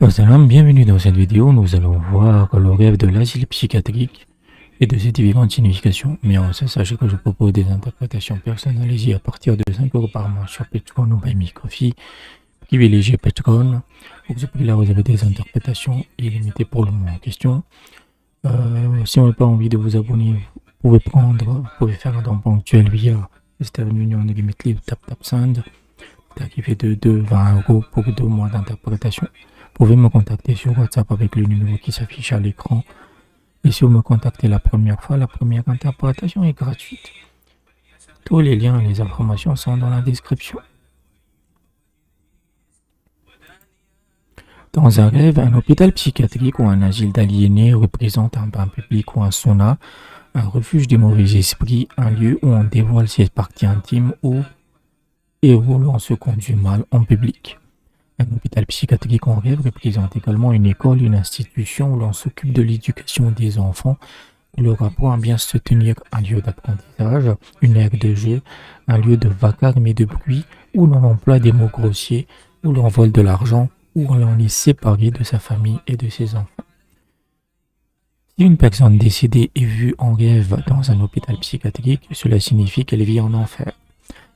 Salam, bienvenue dans cette vidéo. Nous allons voir le rêve de l'asile psychiatrique et de ses différentes significations. Mais en ça, sachez que je propose des interprétations personnalisées à partir de 5 € par mois sur Patreon ou Buy Me Coffee. Privilégiez Patreon. Pour ce prix-là, vous avez des interprétations illimitées pour le moment en question. Si on n'a pas envie de vous abonner, vous pouvez faire un don ponctuel via Western Union de Limit Libre TapTapSend, qui fait de 20 € pour 2 mois d'interprétation. Vous pouvez me contacter sur WhatsApp avec le numéro qui s'affiche à l'écran. Et si vous me contactez la première fois, la première interprétation est gratuite. Tous les liens et les informations sont dans la description. Dans un rêve, un hôpital psychiatrique ou un asile d'aliénés représente un bain public ou un sauna, un refuge des mauvais esprits, un lieu où on dévoile ses parties intimes et où l'on se conduit mal en public. Un hôpital psychiatrique en rêve représente également une école, une institution où l'on s'occupe de l'éducation des enfants, où leur apprend à bien se tenir, un lieu d'apprentissage, une aire de jeu, un lieu de vacarme et de bruit, où l'on emploie des mots grossiers, où l'on vole de l'argent, où l'on est séparé de sa famille et de ses enfants. Si une personne décédée est vue en rêve dans un hôpital psychiatrique, cela signifie qu'elle vit en enfer.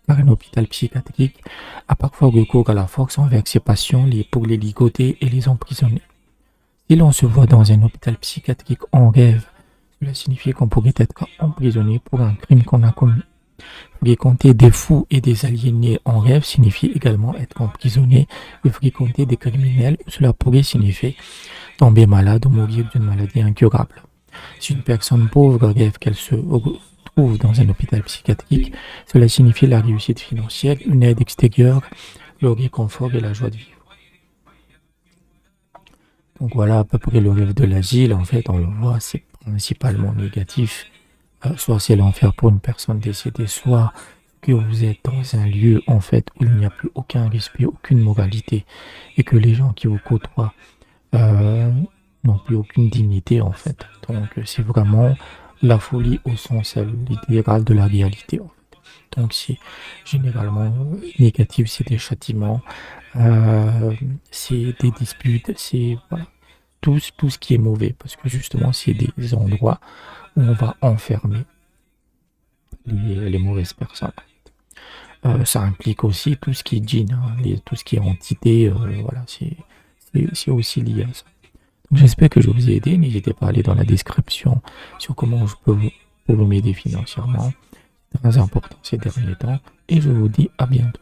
Car un hôpital psychiatrique a parfois recours à la force envers ses patients pour les ligoter et les emprisonner. Si l'on se voit dans un hôpital psychiatrique en rêve, cela signifie qu'on pourrait être emprisonné pour un crime qu'on a commis. Fréquenter des fous et des aliénés en rêve signifie également être emprisonné, et fréquenter des criminels, cela pourrait signifier tomber malade ou mourir d'une maladie incurable. Si une personne pauvre rêve qu'elle se trouve dans un hôpital psychiatrique, cela signifie la réussite financière, une aide extérieure, le réconfort et la joie de vivre. Donc voilà à peu près le rêve de l'asile. En fait, on le voit, c'est principalement négatif. Soit c'est l'enfer pour une personne décédée, soit que vous êtes dans un lieu en fait où il n'y a plus aucun respect, aucune moralité, et que les gens qui vous côtoient n'ont plus aucune dignité en fait. Donc c'est vraiment la folie au sens littéral de la réalité. En fait. Donc c'est généralement négatif, c'est des châtiments, c'est des disputes, c'est voilà, tout ce qui est mauvais, parce que justement c'est des endroits où on va enfermer les mauvaises personnes. Ça implique aussi tout ce qui est djinn, tout ce qui est entité, voilà, c'est aussi lié à ça. Donc, j'espère que je vous ai aidé. N'hésitez pas à aller dans la description sur comment je peux vous m'aider financièrement. C'est très important ces derniers temps. Et je vous dis à bientôt.